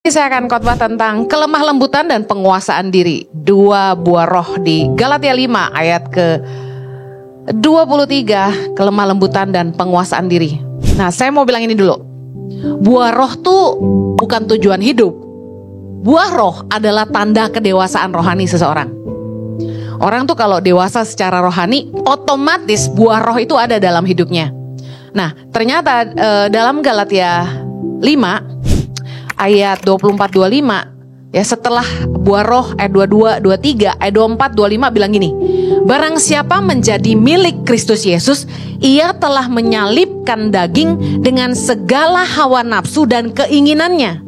Saya akan khotbah tentang kelemah lembutan dan penguasaan diri. 2 buah roh di Galatia 5 ayat ke-23. Kelemah lembutan dan penguasaan diri. Nah, saya mau bilang ini dulu. Buah roh tuh bukan tujuan hidup. Buah roh adalah tanda kedewasaan rohani seseorang. Orang tuh kalau dewasa secara rohani, otomatis buah roh itu ada dalam hidupnya. Nah, ternyata dalam Galatia 5 ayat 24-25, ya, setelah buah roh ayat 22, 23, ayat 24, 25 bilang gini, barang siapa menjadi milik Kristus Yesus, ia telah menyalibkan daging dengan segala hawa nafsu dan keinginannya.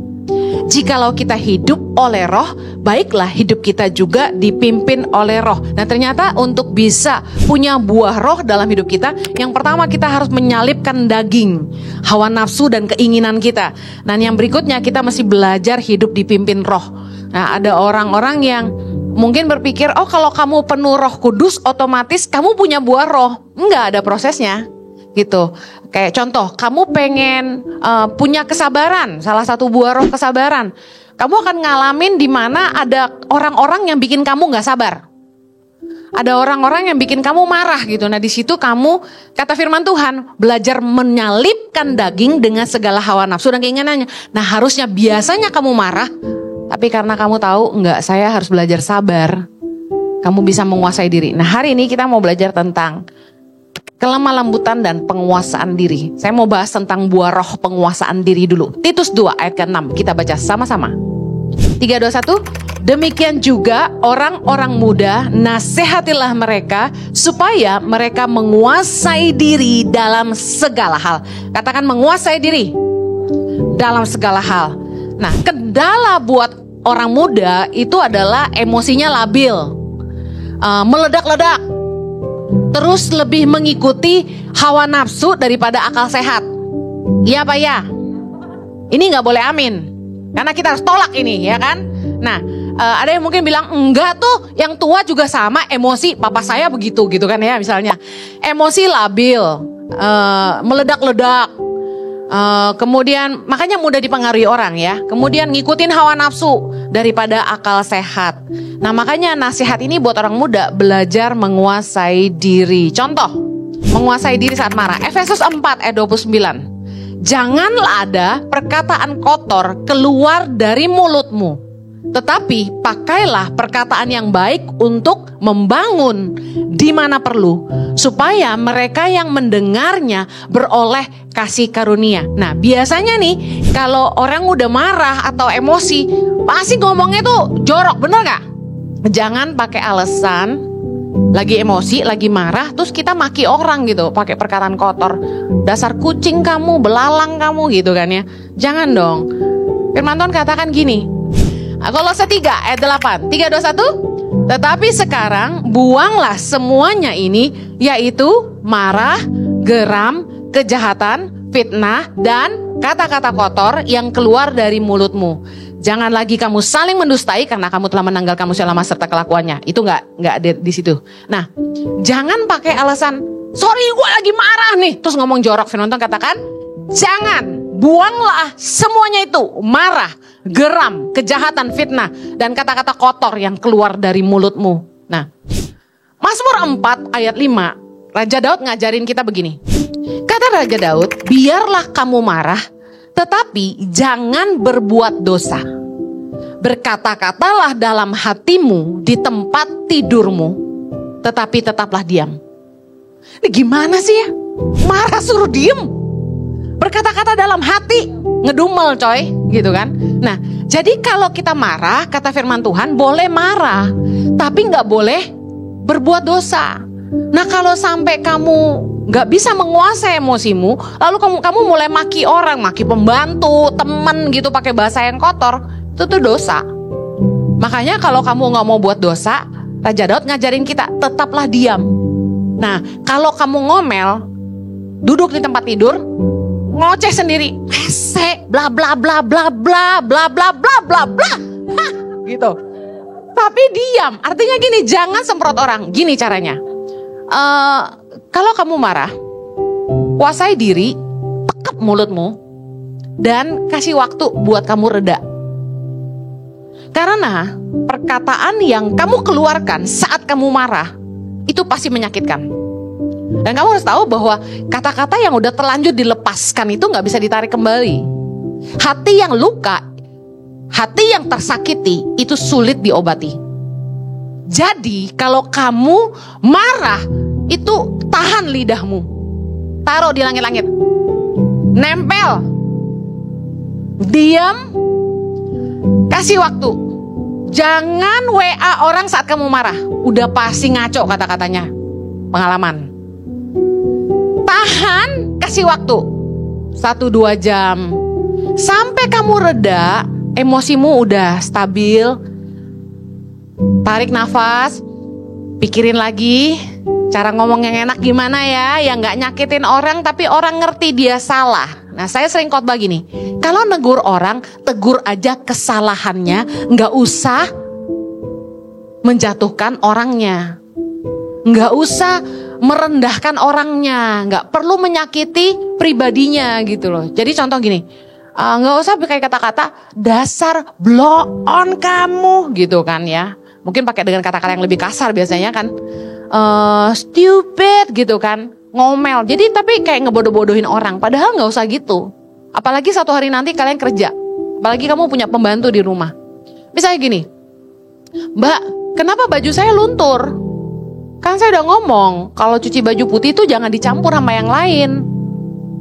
Jikalau kita hidup oleh roh, baiklah hidup kita juga dipimpin oleh roh. Nah, ternyata untuk bisa punya buah roh dalam hidup kita, yang pertama kita harus menyalibkan daging, hawa nafsu dan keinginan kita. Dan yang berikutnya kita mesti belajar hidup dipimpin roh. Nah, ada orang-orang yang mungkin berpikir, oh kalau kamu penuh Roh Kudus otomatis kamu punya buah roh. Enggak, ada prosesnya gitu. Kayak contoh, kamu pengen punya kesabaran, salah satu buah roh kesabaran. Kamu akan ngalamin di mana ada orang-orang yang bikin kamu nggak sabar. Ada orang-orang yang bikin kamu marah gitu. Nah, di situ kamu, kata firman Tuhan, belajar menyalibkan daging dengan segala hawa nafsu dan keinginannya. Nah, harusnya biasanya kamu marah, tapi karena kamu tahu, enggak, saya harus belajar sabar, kamu bisa menguasai diri. Nah, hari ini kita mau belajar tentang kelemah lembutan dan penguasaan diri. Saya mau bahas tentang buah roh penguasaan diri dulu. Titus 2 ayat ke-6, kita baca sama-sama. 3, 2, 1. Demikian juga orang-orang muda, nasihatilah mereka supaya mereka menguasai diri dalam segala hal. Katakan menguasai diri dalam segala hal. Nah, kendala buat orang muda itu adalah emosinya labil, meledak-ledak, terus lebih mengikuti hawa nafsu daripada akal sehat. Iya apa ya? Ini gak boleh amin, karena kita harus tolak ini, ya kan? Nah, ada yang mungkin bilang, enggak tuh, yang tua juga sama emosi, papa saya begitu gitu kan ya, misalnya. Emosi labil, meledak-ledak, kemudian makanya mudah dipengaruhi orang ya. Kemudian ngikutin hawa nafsu daripada akal sehat. Nah, makanya nasihat ini buat orang muda, belajar menguasai diri. Contoh, menguasai diri saat marah. Efesus 4 ayat 29. Janganlah ada perkataan kotor keluar dari mulutmu, tetapi pakailah perkataan yang baik untuk membangun di mana perlu, supaya mereka yang mendengarnya beroleh kasih karunia. Nah, biasanya nih kalau orang udah marah atau emosi, pasti ngomongnya tuh jorok, bener gak? Jangan pakai alasan lagi emosi, lagi marah, terus kita maki orang gitu, pakai perkataan kotor. Dasar kucing kamu, belalang kamu gitu kan ya. Jangan dong. Firman Tuhan katakan gini, Kolose 3 ayat 8, 3, 2, 1. Tetapi sekarang buanglah semuanya ini, yaitu marah, geram, kejahatan, fitnah, dan kata-kata kotor yang keluar dari mulutmu. Jangan lagi kamu saling mendustai, karena kamu telah menanggalkan manusia lama serta kelakuannya. Itu nggak ada di situ. Nah, jangan pakai alasan, sorry gue lagi marah nih, terus ngomong jorok. Firman Tuhan katakan, jangan, buanglah semuanya itu, marah, geram, kejahatan, fitnah, dan kata-kata kotor yang keluar dari mulutmu. Nah, Mazmur 4 ayat 5, Raja Daud ngajarin kita begini. Kata Raja Daud, biarlah kamu marah, tetapi jangan berbuat dosa. Berkata-katalah dalam hatimu di tempat tidurmu, tetapi tetaplah diam. Ini gimana sih ya? Marah suruh diem. Berkata-kata dalam hati, ngedumel coy, gitu kan. Nah, jadi kalau kita marah, kata firman Tuhan, boleh marah, tapi gak boleh berbuat dosa. Nah, kalau sampai kamu gak bisa menguasai emosimu, lalu kamu mulai maki orang, maki pembantu, temen gitu, pakai bahasa yang kotor, itu tuh dosa. Makanya kalau kamu gak mau buat dosa, Raja Daud ngajarin kita, tetaplah diam. Nah, kalau kamu ngomel, duduk di tempat tidur, ngoceh sendiri, hese, bla bla bla bla bla bla bla bla bla bla, hah, gitu. Tapi diam, artinya gini, jangan semprot orang. Gini caranya, kalau kamu marah, kuasai diri, tekep mulutmu, dan kasih waktu buat kamu reda. Karena perkataan yang kamu keluarkan saat kamu marah itu pasti menyakitkan. Dan kamu harus tahu bahwa kata-kata yang udah terlanjur dilepaskan itu gak bisa ditarik kembali. Hati yang luka, hati yang tersakiti itu sulit diobati. Jadi kalau kamu marah itu tahan lidahmu, taruh di langit-langit, nempel, diam, kasih waktu. Jangan WA orang saat kamu marah. Udah pasti ngaco kata-katanya. Pengalaman. Tahan, kasih waktu 1-2 jam. Sampai kamu reda, emosimu udah stabil. Tarik nafas, pikirin lagi cara ngomong yang enak gimana ya, yang gak nyakitin orang tapi orang ngerti dia salah. Nah, saya sering khotbah gini, kalau negur orang, tegur aja kesalahannya, gak usah menjatuhkan orangnya, gak usah merendahkan orangnya, gak perlu menyakiti pribadinya gitu loh. Jadi contoh gini, gak usah pakai kata-kata dasar blow on kamu gitu kan ya. Mungkin pakai dengan kata-kata yang lebih kasar biasanya kan, stupid gitu kan, ngomel. Jadi tapi kayak ngebodoh-bodohin orang. Padahal gak usah gitu. Apalagi satu hari nanti kalian kerja, apalagi kamu punya pembantu di rumah. Misalnya gini, Mbak, kenapa baju saya luntur? Kan saya udah ngomong, kalau cuci baju putih itu jangan dicampur sama yang lain.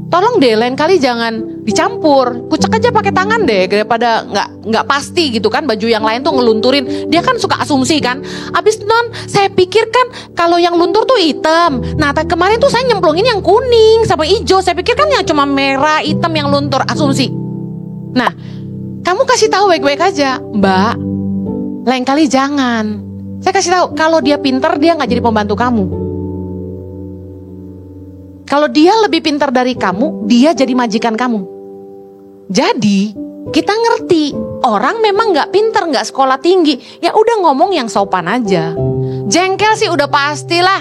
Tolong deh, lain kali jangan dicampur. Kucek aja pakai tangan deh, daripada nggak pasti gitu kan. Baju yang lain tuh ngelunturin. Dia kan suka asumsi kan. Abis non, saya pikir kan kalau yang luntur tuh hitam. Nah, kemarin tuh saya nyemplungin yang kuning sama hijau. Saya pikir kan yang cuma merah, hitam yang luntur. Asumsi. Nah, kamu kasih tahu baik-baik aja, Mbak. Lain kali jangan. Saya kasih tahu, kalau dia pinter dia nggak jadi pembantu kamu. Kalau dia lebih pintar dari kamu, dia jadi majikan kamu. Jadi, kita ngerti, orang memang gak pintar, gak sekolah tinggi. Ya udah ngomong yang sopan aja. Jengkel sih udah pastilah.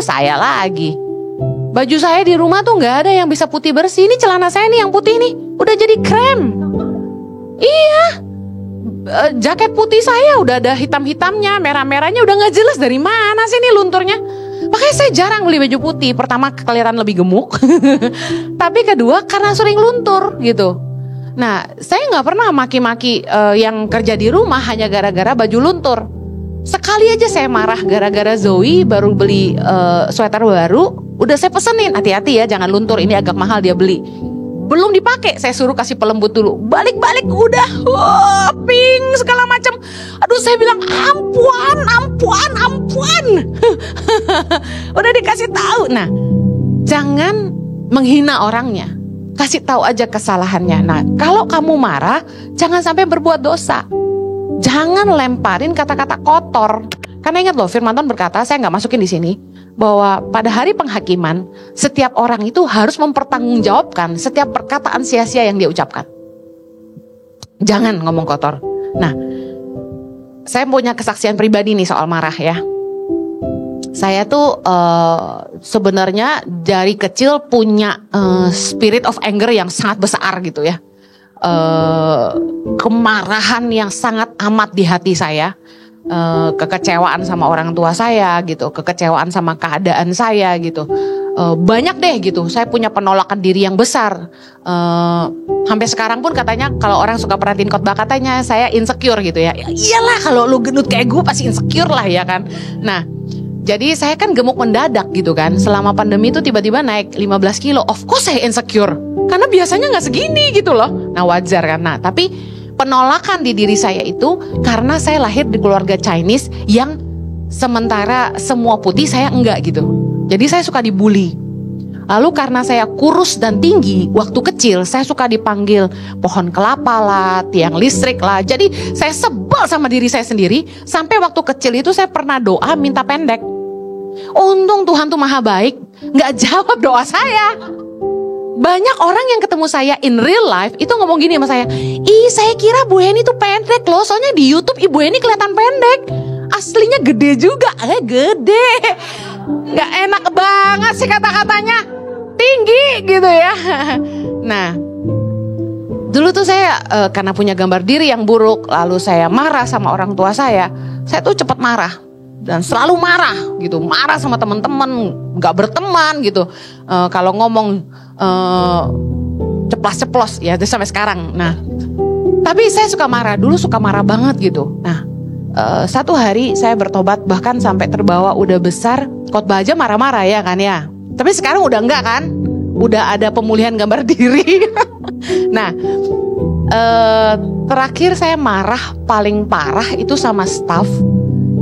Saya lagi. Baju saya di rumah tuh gak ada yang bisa putih bersih. Ini celana saya nih yang putih nih, udah jadi krem. Iya. Jaket putih saya udah ada hitam-hitamnya, merah-merahnya udah gak jelas dari mana sih nih lunturnya. Makanya saya jarang beli baju putih. Pertama kelihatan lebih gemuk. Tapi kedua karena sering luntur gitu. Nah, saya gak pernah maki-maki yang kerja di rumah hanya gara-gara baju luntur. Sekali aja saya marah gara-gara Zoe baru beli sweater baru. Udah saya pesenin, hati-hati ya jangan luntur, ini agak mahal dia beli. Belum dipakai, saya suruh kasih pelembut dulu. Balik-balik udah pink segala macam. Aduh, saya bilang ampuan. Udah dikasih tahu. Nah, jangan menghina orangnya. Kasih tahu aja kesalahannya. Nah, kalau kamu marah, jangan sampai berbuat dosa. Jangan lemparin kata-kata kotor. Karena ingat loh, firman Tuhan berkata, saya nggak masukin di sini, bahwa pada hari penghakiman, setiap orang itu harus mempertanggungjawabkan setiap perkataan sia-sia yang dia ucapkan. Jangan ngomong kotor. Nah, saya punya kesaksian pribadi nih soal marah ya. Saya tuh sebenarnya dari kecil punya spirit of anger yang sangat besar gitu ya. Kemarahan yang sangat amat di hati saya. Kekecewaan sama orang tua saya gitu, kekecewaan sama keadaan saya gitu, banyak deh gitu. Saya punya penolakan diri yang besar. Sampai sekarang pun katanya kalau orang suka perhatiin khotbah katanya saya insecure gitu ya. Iyalah kalau lu gendut kayak gue pasti insecure lah ya kan. Nah, jadi saya kan gemuk mendadak gitu kan. Selama pandemi itu tiba-tiba naik 15 kilo. Of course saya insecure, karena biasanya gak segini gitu loh. Nah, wajar kan. Nah, tapi penolakan di diri saya itu karena saya lahir di keluarga Chinese yang sementara semua putih saya enggak gitu. Jadi saya suka dibully. Lalu karena saya kurus dan tinggi, waktu kecil saya suka dipanggil pohon kelapa lah, tiang listrik lah. Jadi saya sebel sama diri saya sendiri. Sampai waktu kecil itu saya pernah doa minta pendek. Untung Tuhan tuh maha baik, gak jawab doa saya. Banyak orang yang ketemu saya in real life itu ngomong gini sama saya, saya kira Bu Heni tuh pendek loh, soalnya di YouTube Ibu Heni kelihatan pendek. Aslinya gede juga, gede. Gak enak banget sih kata-katanya, tinggi gitu ya. Nah, Dulu tuh saya karena punya gambar diri yang buruk, lalu saya marah sama orang tua saya tuh cepat marah. Dan selalu marah gitu, marah sama teman-teman, nggak berteman gitu. Kalau ngomong ceplas-ceplos ya, sampai sekarang. Nah, tapi saya suka marah, dulu suka marah banget gitu. Nah, satu hari saya bertobat, bahkan sampai terbawa udah besar, khotbah aja marah-marah ya kan ya. Tapi sekarang udah enggak kan, udah ada pemulihan gambar diri. Nah, terakhir saya marah paling parah itu sama staff.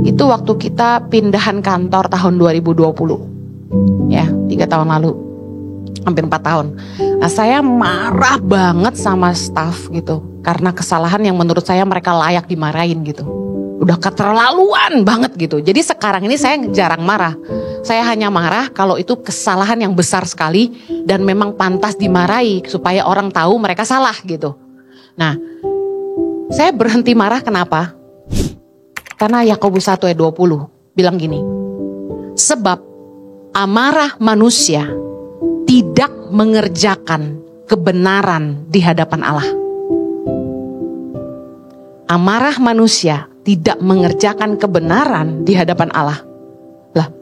Itu waktu kita pindahan kantor tahun 2020. Ya, 3 tahun lalu. Hampir 4 tahun. Nah, saya marah banget sama staff gitu. Karena kesalahan yang menurut saya mereka layak dimarahin gitu. Udah keterlaluan banget gitu. Jadi sekarang ini saya jarang marah. Saya hanya marah kalau itu kesalahan yang besar sekali dan memang pantas dimarahi supaya orang tahu mereka salah gitu. Nah, saya berhenti marah kenapa? Karena Yakobus 1 ayat 20 bilang gini, sebab amarah manusia tidak mengerjakan kebenaran di hadapan Allah. Amarah manusia tidak mengerjakan kebenaran di hadapan Allah. Lah,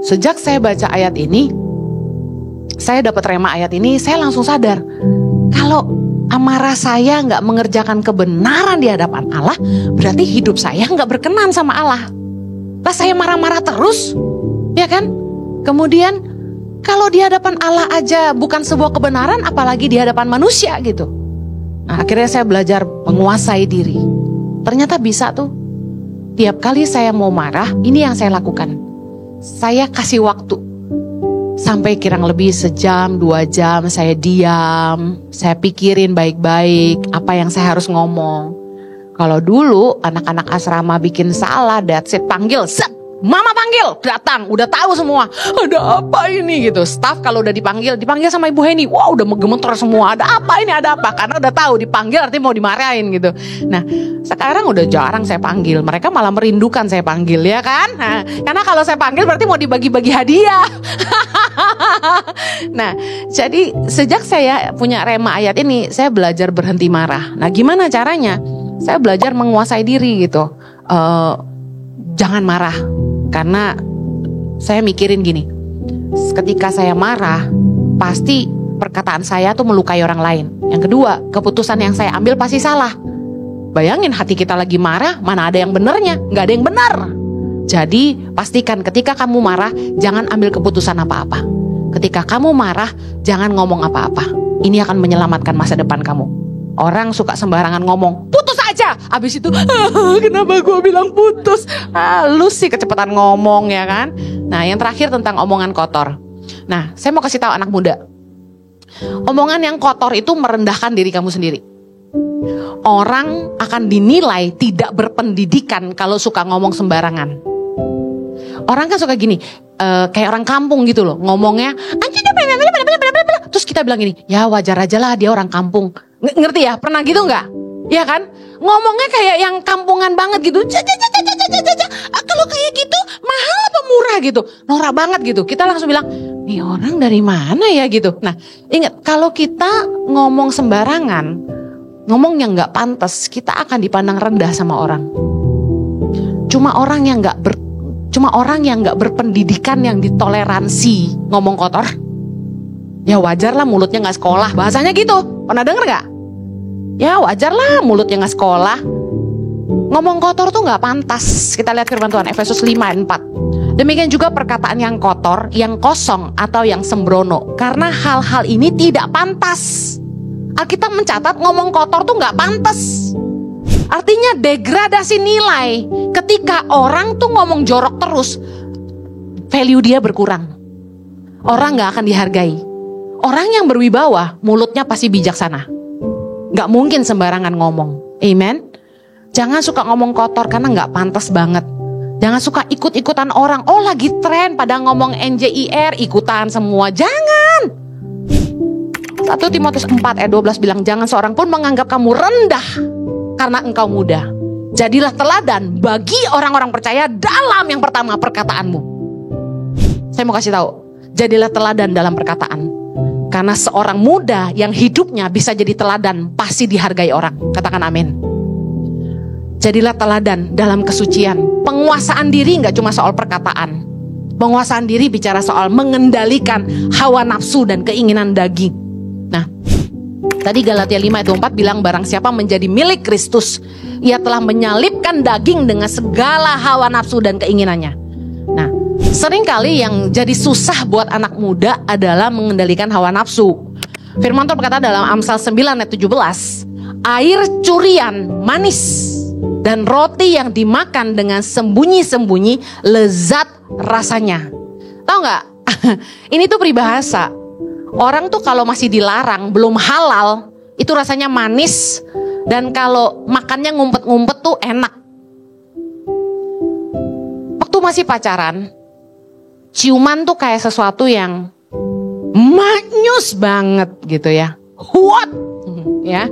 sejak saya baca ayat ini, saya dapat rema ayat ini, saya langsung sadar kalau amarah saya nggak mengerjakan kebenaran di hadapan Allah, berarti hidup saya nggak berkenan sama Allah. Lah saya marah-marah terus, ya kan? Kemudian kalau di hadapan Allah aja bukan sebuah kebenaran, apalagi di hadapan manusia gitu. Nah, akhirnya saya belajar menguasai diri. Ternyata bisa tuh. Tiap kali saya mau marah, ini yang saya lakukan. Saya kasih waktu. Sampai kurang lebih sejam, 2 jam saya diam, saya pikirin baik-baik apa yang saya harus ngomong. Kalau dulu anak-anak asrama bikin salah, that's it, panggil, set, mama panggil, datang, udah tahu semua, ada apa ini gitu. Staff kalau udah dipanggil sama Ibu Heni, wah udah gemeter semua, ada apa ini, ada apa, karena udah tahu dipanggil artinya mau dimarahin gitu. Nah, sekarang udah jarang saya panggil, mereka malah merindukan saya panggil ya kan. Nah, karena kalau saya panggil berarti mau dibagi-bagi hadiah. Nah, jadi sejak saya punya rema ayat ini, saya belajar berhenti marah. Nah, gimana caranya? Saya belajar menguasai diri gitu. Jangan marah, karena saya mikirin gini, ketika saya marah, pasti perkataan saya tuh melukai orang lain. Yang kedua, keputusan yang saya ambil pasti salah. Bayangin hati kita lagi marah, mana ada yang benernya? Nggak ada yang benar. Jadi pastikan ketika kamu marah, jangan ambil keputusan apa-apa. Ketika kamu marah, jangan ngomong apa-apa. Ini akan menyelamatkan masa depan kamu. Orang suka sembarangan ngomong, putus aja. Abis itu, kenapa gue bilang putus? Lu sih kecepatan ngomong ya kan. Nah, yang terakhir tentang omongan kotor. Nah, saya mau kasih tahu anak muda. Omongan yang kotor itu merendahkan diri kamu sendiri. Orang akan dinilai tidak berpendidikan kalau suka ngomong sembarangan. Orang kan suka gini, kayak orang kampung gitu loh, ngomongnya, terus kita bilang gini, ya wajar aja lah dia orang kampung. Ngerti ya? Pernah gitu nggak? Ya kan? Ngomongnya kayak yang kampungan banget gitu. Kalau kayak gitu mahal apa murah gitu? Norak banget gitu. Kita langsung bilang, nih orang dari mana ya gitu. Nah, ingat kalau kita ngomong sembarangan, ngomong yang nggak pantas, kita akan dipandang rendah sama orang. Cuma orang yang nggak berpendidikan yang ditoleransi ngomong kotor. Ya wajar lah mulutnya nggak sekolah, bahasanya gitu. Pernah denger nggak? Ya wajar lah mulutnya nggak sekolah. Ngomong kotor tuh nggak pantas. Kita lihat firman Tuhan Efesus 5 ayat 4. Demikian juga perkataan yang kotor, yang kosong atau yang sembrono. Karena hal-hal ini tidak pantas. Alkitab mencatat ngomong kotor tuh nggak pantas. Artinya degradasi nilai. Ketika orang tuh ngomong jorok terus, value dia berkurang. Orang gak akan dihargai. Orang yang berwibawa, mulutnya pasti bijaksana. Gak mungkin sembarangan ngomong. Amen. Jangan suka ngomong kotor karena gak pantas banget. Jangan suka ikut-ikutan orang. Oh lagi tren pada ngomong NJIR, ikutan semua. Jangan. 1 Timotius 4 ayat 12 bilang, jangan seorang pun menganggap kamu rendah karena engkau muda. Jadilah teladan bagi orang-orang percaya dalam yang pertama perkataanmu. Saya mau kasih tahu, jadilah teladan dalam perkataan. Karena seorang muda yang hidupnya bisa jadi teladan pasti dihargai orang. Katakan amin. Jadilah teladan dalam kesucian. Penguasaan diri gak cuma soal perkataan. Penguasaan diri bicara soal mengendalikan hawa nafsu dan keinginan daging. Nah, tadi Galatia 5 ayat 4 bilang barang siapa menjadi milik Kristus, ia telah menyalibkan daging dengan segala hawa nafsu dan keinginannya. Nah, seringkali yang jadi susah buat anak muda adalah mengendalikan hawa nafsu. Firman Tuhan berkata dalam Amsal 9 ayat 17, air curian manis dan roti yang dimakan dengan sembunyi-sembunyi lezat rasanya. Tahu nggak? Ini tuh peribahasa. Orang tuh kalau masih dilarang, belum halal, itu rasanya manis. Dan kalau makannya ngumpet-ngumpet tuh enak. Waktu masih pacaran, ciuman tuh kayak sesuatu yang manyus banget gitu ya. What? Ya,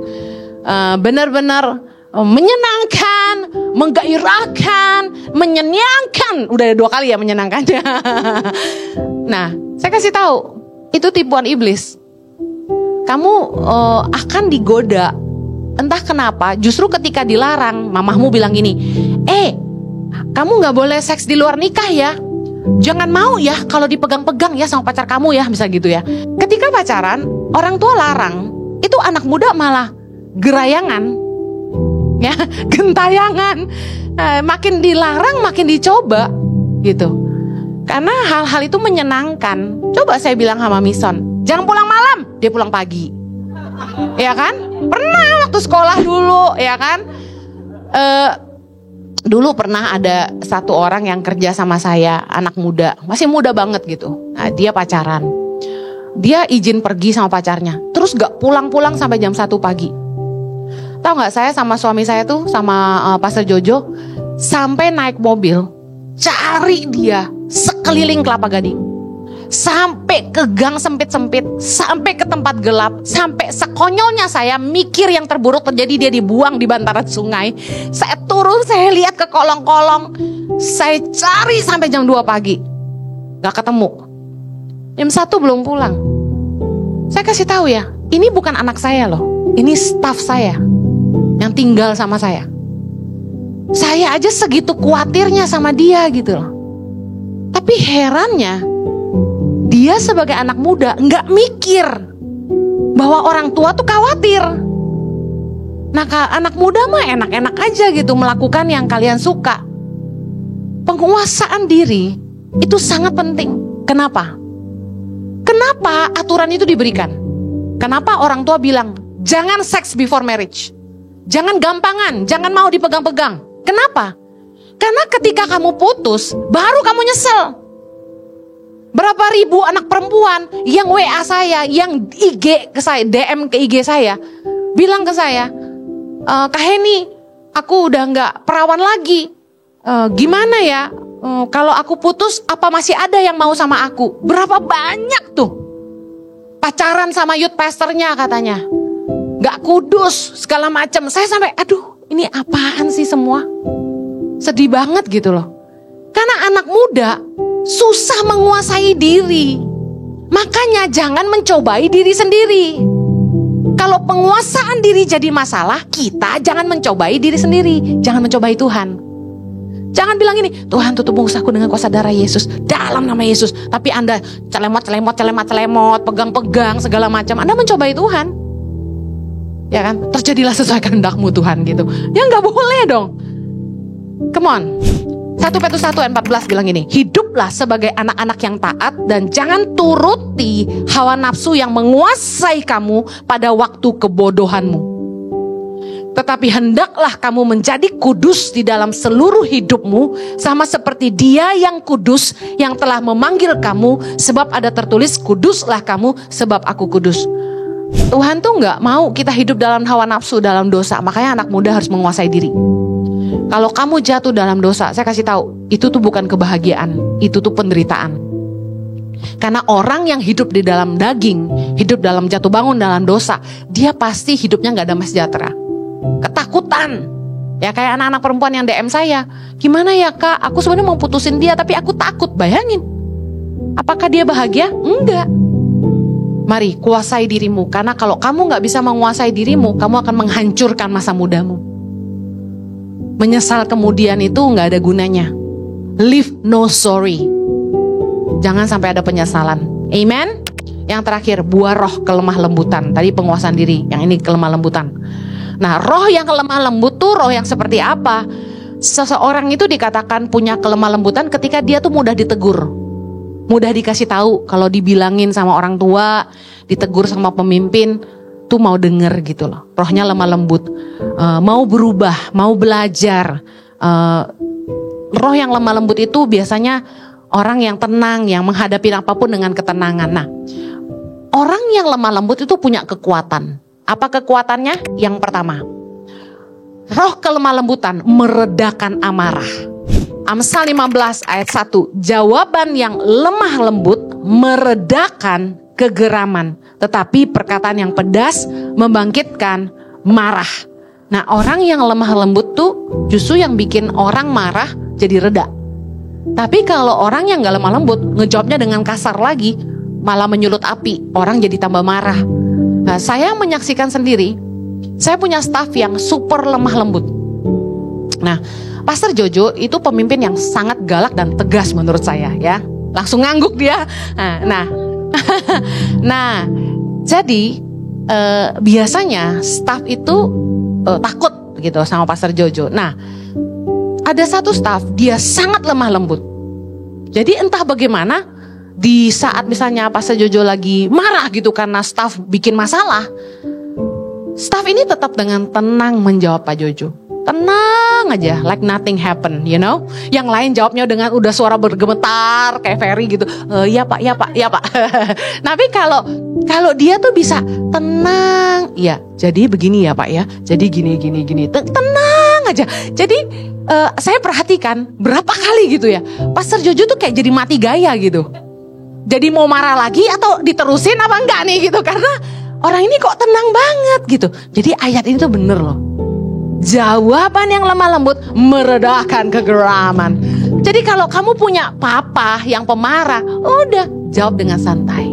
benar-benar menyenangkan, menggairahkan, menyenangkan. Udah 2 kali ya menyenangkannya. Nah, saya kasih tahu, itu tipuan iblis. Kamu akan digoda. Entah kenapa, justru ketika dilarang, mamahmu bilang gini, kamu gak boleh seks di luar nikah ya. Jangan mau ya kalau dipegang-pegang ya sama pacar kamu ya, bisa gitu ya. Ketika pacaran, orang tua larang, itu anak muda malah gerayangan. Ya, gentayangan. Makin dilarang makin dicoba gitu. Karena hal-hal itu menyenangkan. Coba saya bilang sama Mison, jangan pulang malam, dia pulang pagi. Ya kan? Pernah waktu sekolah dulu, ya kan? Dulu pernah ada satu orang yang kerja sama saya, anak muda, masih muda banget gitu. Nah, dia pacaran. Dia izin pergi sama pacarnya, terus gak pulang-pulang sampai jam 1 pagi. Tahu nggak, saya sama suami saya tuh, sama Pastor Jojo, sampai naik mobil cari dia sekeliling Kelapa Gading, sampai ke gang sempit-sempit, sampai ke tempat gelap, sampai sekonyolnya saya mikir yang terburuk terjadi, dia dibuang di bantaran sungai. Saya turun, saya lihat ke kolong-kolong, saya cari sampai jam 2 pagi, nggak ketemu. Jam 1 belum pulang. Saya kasih tahu ya, ini bukan anak saya loh, ini staf saya yang tinggal sama saya. Saya aja segitu khawatirnya sama dia gitu loh. Tapi herannya, dia sebagai anak muda nggak mikir bahwa orang tua tuh khawatir. Nah, anak muda mah enak-enak aja gitu melakukan yang kalian suka. Penguasaan diri itu sangat penting. Kenapa? Kenapa aturan itu diberikan? Kenapa orang tua bilang jangan seks before marriage? Jangan gampangan, jangan mau dipegang-pegang. Kenapa? Karena ketika kamu putus, baru kamu nyesel. Berapa ribu anak perempuan yang WA saya, yang IG ke saya, DM ke IG saya, bilang ke saya, Kak Heni, aku udah gak perawan lagi. Gimana ya? Kalau aku putus, apa masih ada yang mau sama aku? Berapa banyak tuh pacaran sama youth pastornya katanya. Gak kudus, segala macam. Saya sampai, aduh, ini apaan sih semua? Sedih banget gitu loh. Karena anak muda susah menguasai diri. Makanya jangan mencobai diri sendiri. Kalau penguasaan diri jadi masalah, kita jangan mencobai diri sendiri. Jangan mencobai Tuhan. Jangan bilang ini, Tuhan tutup musuhku dengan kuasa darah Yesus, dalam nama Yesus. Tapi Anda celemot, pegang-pegang segala macam. Anda mencobai Tuhan. Ya kan, terjadilah sesuai kehendak-Mu Tuhan gitu. Ya gak boleh dong. Come on. 1 Petrus 1 ayat 14 bilang ini, hiduplah sebagai anak-anak yang taat dan jangan turuti hawa nafsu yang menguasai kamu pada waktu kebodohanmu. Tetapi hendaklah kamu menjadi kudus di dalam seluruh hidupmu, sama seperti Dia yang kudus yang telah memanggil kamu, sebab ada tertulis, kuduslah kamu sebab aku kudus. Tuhan tuh gak mau kita hidup dalam hawa nafsu, dalam dosa. Makanya anak muda harus menguasai diri. Kalau kamu jatuh dalam dosa, saya kasih tahu, itu tuh bukan kebahagiaan, itu tuh penderitaan. Karena orang yang hidup di dalam daging, hidup dalam jatuh bangun dalam dosa, dia pasti hidupnya gak damai sejahtera. Ketakutan. Ya kayak anak-anak perempuan yang DM saya, gimana ya Kak, aku sebenarnya mau putusin dia tapi aku takut. Bayangin, apakah dia bahagia? Enggak. Mari kuasai dirimu, karena kalau kamu gak bisa menguasai dirimu, kamu akan menghancurkan masa mudamu. Menyesal kemudian itu gak ada gunanya. Leave no sorry. Jangan sampai ada penyesalan. Amen. Yang terakhir, buah roh kelemah lembutan. Tadi penguasaan diri, yang ini kelemah lembutan. Nah, roh yang kelemah lembut tuh roh yang seperti apa? Seseorang itu dikatakan punya kelemah lembutan ketika dia tuh mudah ditegur, mudah dikasih tahu. Kalau dibilangin sama orang tua, ditegur sama pemimpin, tuh mau denger gitu loh. Rohnya lemah lembut, mau berubah, mau belajar. Roh yang lemah lembut itu biasanya orang yang tenang, yang menghadapi apapun dengan ketenangan. Nah, orang yang lemah lembut itu punya kekuatan. Apa kekuatannya? Yang pertama, roh kelemah lembutan meredakan amarah. Amsal 15 ayat 1, jawaban yang lemah lembut meredakan kegeraman, tetapi perkataan yang pedas membangkitkan marah. Nah, orang yang lemah lembut tuh justru yang bikin orang marah jadi reda. Tapi kalau orang yang gak lemah lembut, ngejawabnya dengan kasar lagi, malah menyulut api, orang jadi tambah marah. Nah, saya menyaksikan sendiri, saya punya staf yang super lemah lembut. Nah, Pastor Jojo itu pemimpin yang sangat galak dan tegas menurut saya ya. Langsung ngangguk dia. Nah, jadi biasanya staf itu takut gitu sama Pastor Jojo. Nah, ada satu staf dia sangat lemah lembut. Jadi entah bagaimana di saat misalnya Pastor Jojo lagi marah gitu karena staf bikin masalah, staf ini tetap dengan tenang menjawab Pak Jojo. Tenang aja, like nothing happen, you know. Yang lain jawabnya dengan udah suara bergemetar kayak Ferry gitu. Ya Pak, ya Pak, ya Pak. Tapi kalau dia tuh bisa tenang, ya. Jadi begini ya Pak ya. Jadi gini. Tenang aja. Jadi saya perhatikan berapa kali gitu ya. Pastor Jojo tuh kayak jadi mati gaya gitu. Jadi mau marah lagi atau diterusin apa enggak nih gitu. Karena orang ini kok tenang banget gitu. Jadi ayat ini tuh bener loh. Jawaban yang lemah lembut meredakan kegeraman. Jadi kalau kamu punya papa yang pemarah, udah jawab dengan santai,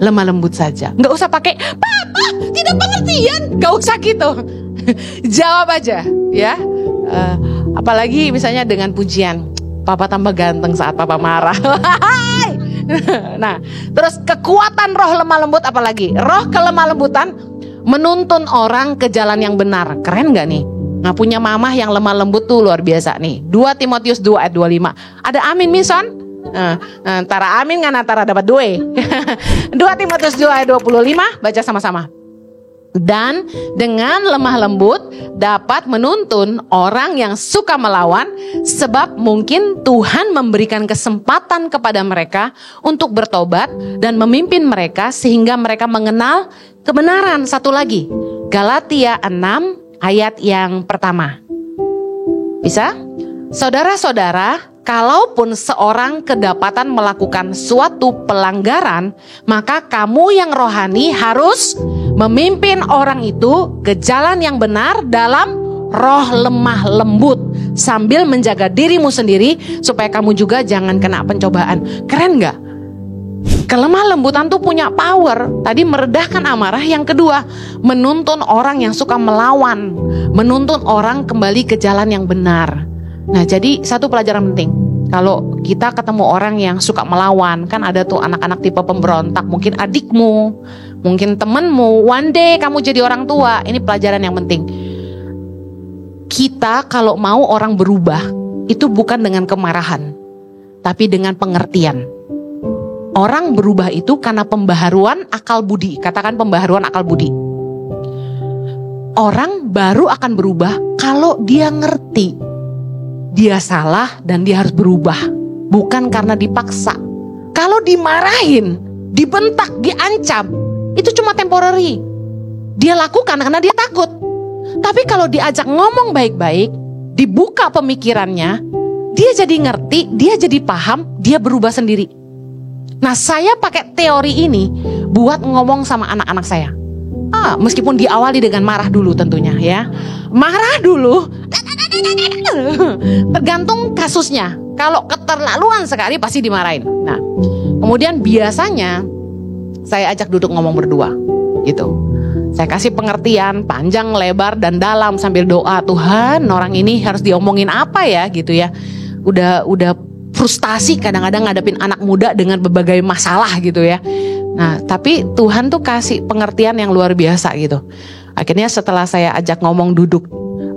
lemah lembut saja. Nggak usah pakai papa tidak pengertian, nggak usah gitu. Jawab aja ya. Apalagi misalnya dengan pujian, papa tambah ganteng saat papa marah. Nah, terus kekuatan roh lemah lembut apalagi? Roh kelemah lembutan menuntun orang ke jalan yang benar. Keren gak nih? Nah, punya mamah yang lemah lembut tuh luar biasa nih. 2 Timotius 2 ayat 25. Ada amin Mison? Antara amin kan antara dapat 2 Timotius 2 ayat 25. Baca sama-sama. Dan dengan lemah lembut dapat menuntun orang yang suka melawan, sebab mungkin Tuhan memberikan kesempatan kepada mereka untuk bertobat dan memimpin mereka sehingga mereka mengenal kebenaran. Satu lagi, Galatia 6 ayat yang pertama. Bisa? Saudara-saudara, kalaupun seorang kedapatan melakukan suatu pelanggaran, maka kamu yang rohani harus memimpin orang itu ke jalan yang benar dalam roh lemah lembut, sambil menjaga dirimu sendiri supaya kamu juga jangan kena pencobaan. Keren gak? Kelemah lembutan tuh punya power. Tadi meredahkan amarah. Yang kedua, menuntun orang yang suka melawan, menuntun orang kembali ke jalan yang benar. Nah, jadi satu pelajaran penting. Kalau kita ketemu orang yang suka melawan, kan ada tuh anak-anak tipe pemberontak, mungkin adikmu, mungkin temenmu, one day kamu jadi orang tua. Ini pelajaran yang penting. Kita kalau mau orang berubah, itu bukan dengan kemarahan, tapi dengan pengertian. Orang berubah itu karena pembaharuan akal budi. Katakan pembaharuan akal budi. Orang baru akan berubah kalau dia ngerti dia salah dan dia harus berubah, bukan karena dipaksa. Kalau dimarahin, dibentak, diancam, itu cuma temporary. Dia lakukan karena dia takut. Tapi kalau diajak ngomong baik-baik, dibuka pemikirannya, dia jadi ngerti, dia jadi paham, dia berubah sendiri. Nah, saya pakai teori ini buat ngomong sama anak-anak saya. Meskipun diawali dengan marah dulu tentunya ya. Marah dulu. Tergantung kasusnya. Kalau keterlaluan sekali pasti dimarahin. Nah, kemudian biasanya saya ajak duduk ngomong berdua gitu. Saya kasih pengertian panjang, lebar, dan dalam sambil doa, Tuhan orang ini harus diomongin apa ya gitu ya. Udah frustasi kadang-kadang ngadepin anak muda dengan berbagai masalah gitu ya. Nah tapi Tuhan tuh kasih pengertian yang luar biasa gitu. Akhirnya setelah saya ajak ngomong duduk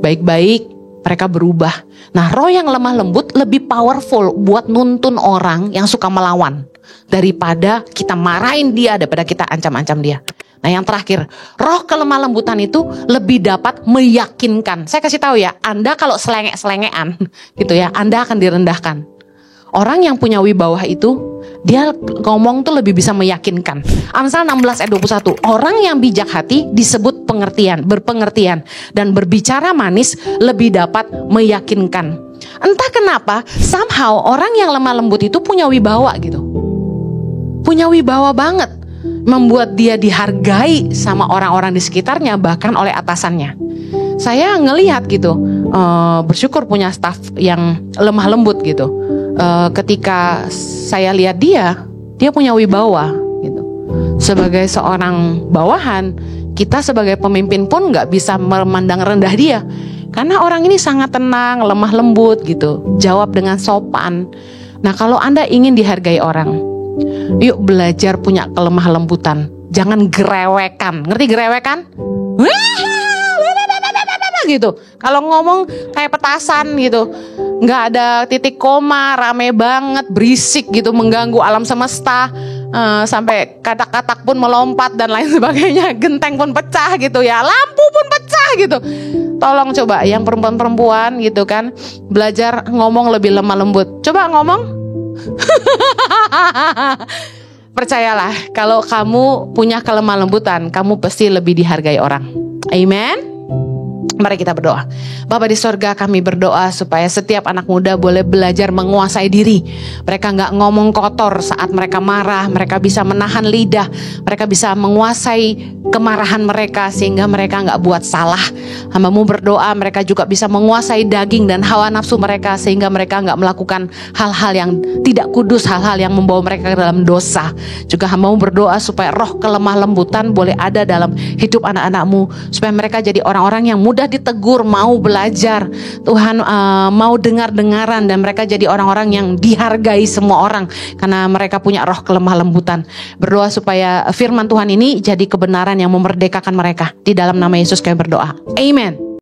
baik-baik, mereka berubah. Nah roh yang lemah lembut lebih powerful buat nuntun orang yang suka melawan, daripada kita marahin dia, daripada kita ancam-ancam dia. Nah yang terakhir, roh kelemah lembutan itu lebih dapat meyakinkan. Saya kasih tahu ya, Anda kalau selengek-selengean gitu ya, Anda akan direndahkan. Orang yang punya wibawa itu, dia ngomong tuh lebih bisa meyakinkan. Amsal 16 ayat 21, orang yang bijak hati disebut berpengertian, dan berbicara manis lebih dapat meyakinkan. Entah kenapa, somehow orang yang lemah lembut itu punya wibawa gitu. Punya wibawa banget. Membuat dia dihargai sama orang-orang di sekitarnya, bahkan oleh atasannya. Saya ngelihat gitu, bersyukur punya staff yang lemah lembut gitu. Ketika saya lihat dia punya wibawa gitu. Sebagai seorang bawahan, kita sebagai pemimpin pun gak bisa memandang rendah dia, karena orang ini sangat tenang, lemah lembut gitu, jawab dengan sopan. Nah kalau Anda ingin dihargai orang, yuk belajar punya kelemah lembutan. Jangan gerewekan. Ngerti gerewekan? Gitu. Kalau ngomong kayak petasan gitu, nggak ada titik koma, rame banget, berisik gitu, mengganggu alam semesta, sampai katak-katak pun melompat dan lain sebagainya. Genteng pun pecah gitu ya, lampu pun pecah gitu. Tolong coba yang perempuan-perempuan gitu kan, belajar ngomong lebih lemah lembut. Coba ngomong. Percayalah, kalau kamu punya kelemah lembutan, kamu pasti lebih dihargai orang. Amen. Mari kita berdoa. Bapa di sorga, kami berdoa supaya setiap anak muda boleh belajar menguasai diri. Mereka gak ngomong kotor saat mereka marah. Mereka bisa menahan lidah. Mereka bisa menguasai kemarahan mereka sehingga mereka gak buat salah. Hamba-Mu berdoa mereka juga bisa menguasai daging dan hawa nafsu mereka, sehingga mereka gak melakukan hal-hal yang tidak kudus, hal-hal yang membawa mereka ke dalam dosa. Juga hamba-Mu berdoa supaya roh kelemah lembutan boleh ada dalam hidup anak-anak-Mu, supaya mereka jadi orang-orang yang mudah ditegur, mau belajar Tuhan, mau dengar-dengaran, dan mereka jadi orang-orang yang dihargai semua orang karena mereka punya roh kelemah lembutan. Berdoa supaya firman Tuhan ini jadi kebenaran yang memerdekakan mereka. Di dalam nama Yesus kami berdoa, amen.